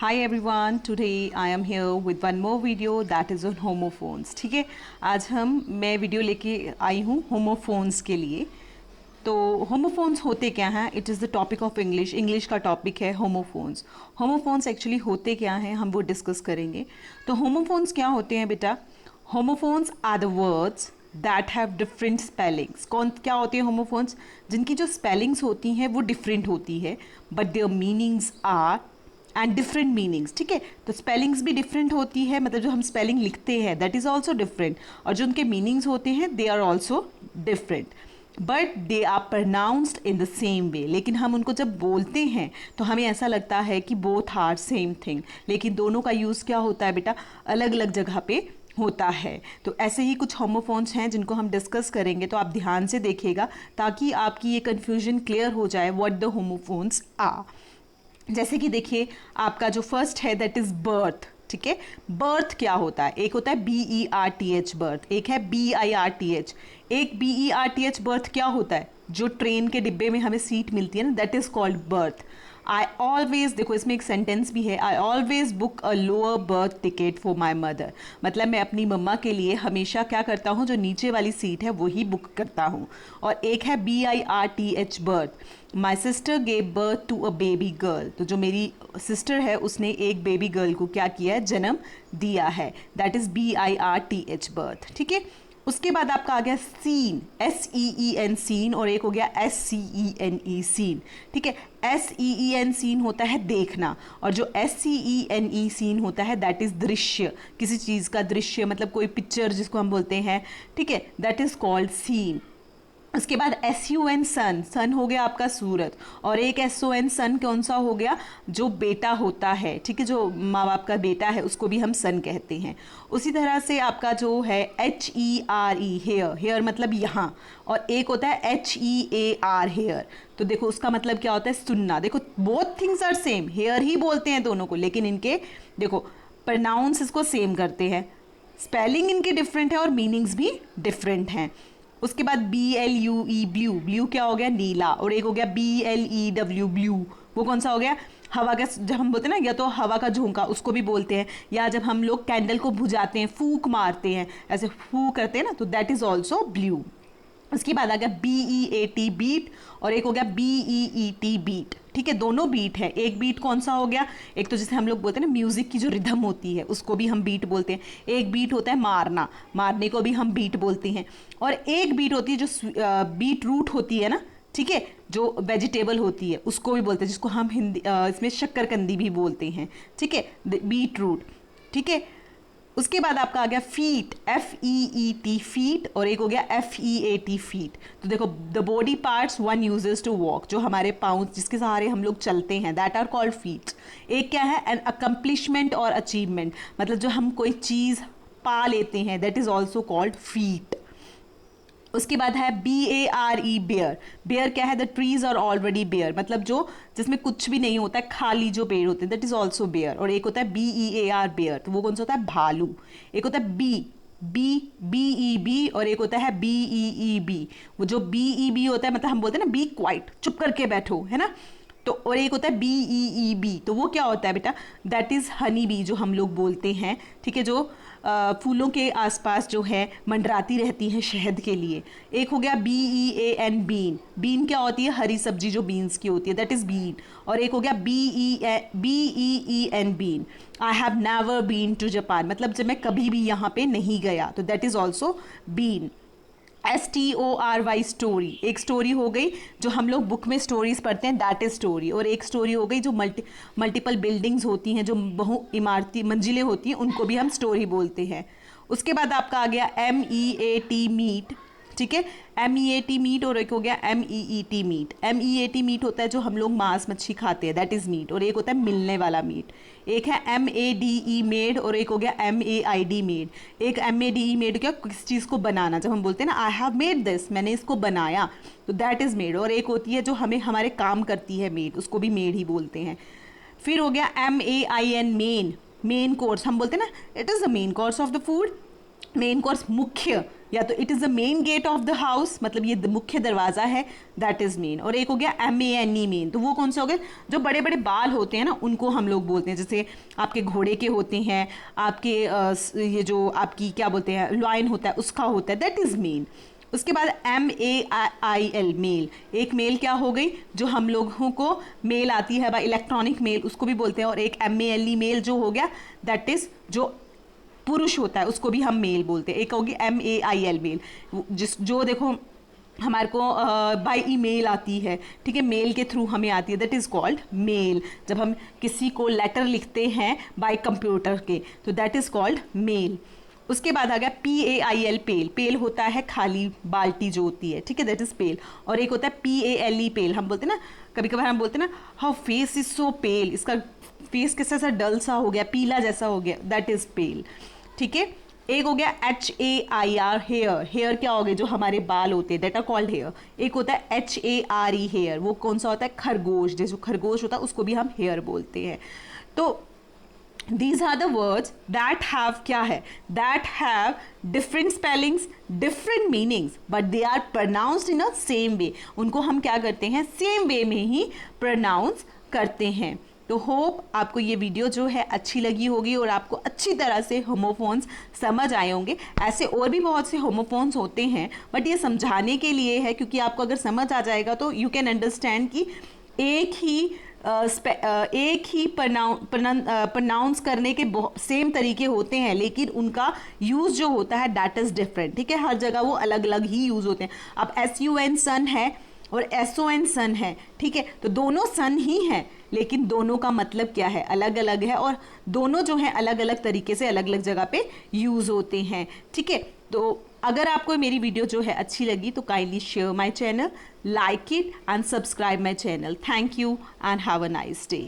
Hi everyone, today I am here with one more video that is on homophones. ठीक है, आज मैं video लेके आई हूँ होमोफोन्स के लिए। तो होमोफोन्स होते क्या हैं? It is the topic of English का टॉपिक है होमोफोन्स। होमोफोन्स एक्चुअली होते क्या हैं हम वो डिस्कस करेंगे। तो होमोफोन्स क्या होते हैं बेटा? Homophones are the words that have different spellings. कौन क्या होते हैं होमोफोन्स? जिनकी जो स्पेलिंग्स होती हैं वो डिफरेंट होती है, but their meanings are and different meanings. ठीक है, तो स्पेलिंग्स भी डिफरेंट होती है, मतलब जो हम स्पेलिंग लिखते हैं दैट इज़ ऑल्सो डिफरेंट, और जो उनके मीनिंग्स होते हैं they are also different, but they are pronounced in the same way. लेकिन हम उनको जब बोलते हैं तो हमें ऐसा लगता है कि बोथ आर सेम थिंग, लेकिन दोनों का यूज़ क्या होता है बेटा? अलग अलग जगह पे होता है। तो ऐसे ही कुछ होमोफोन्स हैं जिनको हम डिस्कस करेंगे, तो आप ध्यान से देखिएगा ताकि आपकी ये कन्फ्यूजन क्लियर हो जाए व्हाट द होमोफोन्स आर। जैसे कि देखिए, आपका जो फर्स्ट है दैट इज बर्थ। ठीक है, बर्थ क्या होता है? एक होता है BERTH बर्थ, एक है BIRTH। एक BERTH बर्थ क्या होता है? जो ट्रेन के डिब्बे में हमें सीट मिलती है ना, that is called birth. I always, देखो इसमें एक सेंटेंस भी है, I always book a lower berth ticket for my mother. मतलब मैं अपनी मम्मा के लिए हमेशा क्या करता हूँ, जो नीचे वाली सीट है वही बुक करता हूँ। और एक है BIRTH birth, my sister gave birth to a baby girl. तो जो मेरी सिस्टर है उसने एक बेबी गर्ल को क्या किया है? जन्म दिया है। That is BIRTH birth. ठीक है, उसके बाद आपका आ गया सीन, SEEN सीन, और एक हो गया SCENE सीन। ठीक है, SEEN सीन होता है देखना, और जो SCENE सीन होता है दैट इज दृश्य, किसी चीज़ का दृश्य, मतलब कोई पिक्चर जिसको हम बोलते हैं। ठीक है, दैट इज कॉल्ड सीन। उसके बाद SUN सन, सन हो गया आपका सूरत, और एक SON सन कौन सा हो गया? जो बेटा होता है। ठीक है, जो माँ बाप का बेटा है उसको भी हम सन कहते हैं। उसी तरह से आपका जो है HERE हेयर, हेयर मतलब यहाँ, और एक होता है HEAR हेयर। तो देखो उसका मतलब क्या होता है? सुनना। देखो both things are same, here ही बोलते हैं दोनों को, लेकिन इनके देखो प्रोनाउंस इसको सेम करते हैं, स्पेलिंग इनके डिफरेंट है और मीनिंग्स भी डिफरेंट हैं। उसके बाद BLUE ब्लू, ब्लू क्या हो गया? नीला, और एक हो गया BLEW ब्लू, वो कौन सा हो गया? हवा का, जब हम बोलते हैं ना, या तो हवा का झोंका उसको भी बोलते हैं, या जब हम लोग कैंडल को बुझाते हैं, फूंक मारते हैं, ऐसे फू करते हैं ना, तो दैट इज ऑल्सो ब्लू। उसके बाद आ गया BEAT बीट, और एक हो गया BEET बीट। ठीक है, दोनों बीट है। एक बीट कौन सा हो गया? एक तो जैसे हम लोग बोलते हैं ना, म्यूजिक की जो रिदम होती है उसको भी हम बीट बोलते हैं। एक बीट होता है मारना, मारने को भी हम बीट बोलते हैं। और एक बीट होती है जो बीट रूट होती है ना, ठीक है, जो वेजिटेबल होती है उसको भी बोलते हैं, जिसको हम हिंदी इसमें शक्करकंदी भी बोलते हैं। ठीक है, बीट रूट। ठीक है, उसके बाद आपका आ गया फीट, FEET फीट, और एक हो गया FEAT फीट। तो देखो the body parts one uses to walk, जो हमारे पाँव जिसके सहारे हम लोग चलते हैं, दैट आर कॉल्ड फीट। एक क्या है? एन अकम्पलिशमेंट और अचीवमेंट, मतलब जो हम कोई चीज़ पा लेते हैं, that is also called feet. उसके बाद है BARE बेयर, बेयर क्या है? The trees are already bare, मतलब जो जिसमें कुछ भी नहीं होता है, खाली जो पेड़ होते हैं, दैट इज ऑल्सो बेयर। और एक होता है BEAR बेयर, तो वो कौन सा होता है? भालू। एक होता है BEB, और एक होता है BEEB। वो जो BEB होता है, मतलब हम बोलते हैं ना बी क्वाइट, चुप करके बैठो, है ना। तो और एक होता है BEEB, तो वो क्या होता है बेटा? दैट इज हनी बी, जो हम लोग बोलते हैं। ठीक है, जो फूलों के आसपास जो है मंडराती रहती हैं शहद के लिए। एक हो गया BEAN बीन, बीन क्या होती है? हरी सब्जी जो बीन्स की होती है, दैट इज बीन। और एक हो गया BEEN been, I have never been to Japan, मतलब जब मैं कभी भी यहाँ पे नहीं गया, तो that is also been. STORY story, एक स्टोरी हो गई, जो हम लोग बुक में स्टोरीज पढ़ते हैं, दैट इज स्टोरी। और एक स्टोरी हो गई जो मल्टीपल बिल्डिंग्स होती हैं, जो बहु इमारती मंजिलें होती हैं, उनको भी हम स्टोरी बोलते हैं। उसके बाद आपका आ गया MEAT मीट। ठीक है, MEAT मीट, और एक हो गया MEET मीट। MEAT मीट होता है जो हम लोग मांस मच्छी खाते हैं, दैट इज मीट। और एक होता है मिलने वाला मीट। एक है MADE मेड, और एक हो गया MAID मेड। एक MADE मेड क्या? किस चीज़ को बनाना, जब हम बोलते हैं ना आई हैव मेड दिस, मैंने इसको बनाया, तो दैट इज मेड। और एक होती है जो हमें हमारे काम करती है, मेड, उसको भी मेड ही बोलते हैं। फिर हो गया MAIN मेन, मेन कोर्स, हम बोलते हैं ना it is the main course of the food. Main course मुख्य, या तो it is the main gate of the house, मतलब ये मुख्य दरवाज़ा है, दैट इज़ मेन। और एक हो गया MANE मेन, तो वो कौन से हो गए, जो बड़े बड़े बाल होते हैं ना उनको हम लोग बोलते हैं, जैसे आपके घोड़े के होते हैं, आपके ये जो आपकी क्या बोलते हैं लॉयन होता है उसका होता है, दैट इज़ मेन। उसके बाद MAIL मेल, एक मेल क्या हो गई, जो हम लोगों को मेल आती है बाय इलेक्ट्रॉनिक मेल, उसको भी बोलते हैं। और एक MALE मेल जो हो गया, दैट इज़ जो पुरुष होता है उसको भी हम मेल बोलते हैं। एक होगी MAIL मेल, जो देखो हमारे को बाय ईमेल आती है, ठीक है, मेल के थ्रू हमें आती है, दैट इज़ कॉल्ड मेल। जब हम किसी को लेटर लिखते हैं बाय कंप्यूटर के, तो दैट इज़ कॉल्ड मेल। उसके बाद आ गया PAIL पेल, पेल होता है खाली बाल्टी जो होती है, ठीक है, दैट इज़ पेल। और एक होता है PALE पेल, हम बोलते हैं ना, कभी कभार हम बोलते हैं ना हाउ फेस इज सो पेल, इसका फेस कैसा सा डल सा हो गया, पीला जैसा हो गया, दैट इज़ पेल, ठीक है। एक हो गया HAIR हेयर, हेयर क्या हो गए, जो हमारे बाल होते हैं, दैट आर कॉल्ड हेयर। एक होता है HARE हेयर, वो कौन सा होता है, खरगोश, जैसे खरगोश होता है उसको भी हम हेयर बोलते हैं। तो these are the words that have क्या है, that have different spellings, different meanings, but they are pronounced in a same way। उनको हम क्या करते हैं, same way में ही pronounce करते हैं। तो होप आपको ये वीडियो जो है अच्छी लगी होगी और आपको अच्छी तरह से होमोफोन्स समझ आए होंगे। ऐसे और भी बहुत से होमोफोन्स होते हैं, बट ये समझाने के लिए है, क्योंकि आपको अगर समझ आ जाएगा तो यू कैन अंडरस्टैंड कि एक ही प्रनाउंस करने के सेम तरीके होते हैं, लेकिन उनका यूज़ जो होता है दैट इज़ डिफरेंट, ठीक है, हर जगह वो अलग अलग ही यूज़ होते हैं। अब SUN सन है और SON सन है, ठीक है, तो दोनों सन ही हैं, लेकिन दोनों का मतलब क्या है, अलग अलग है, और दोनों जो हैं अलग अलग तरीके से अलग अलग जगह पे यूज़ होते हैं, ठीक है। तो अगर आपको मेरी वीडियो जो है अच्छी लगी तो kindly share my channel, like it and subscribe my channel. Thank you and have a nice day.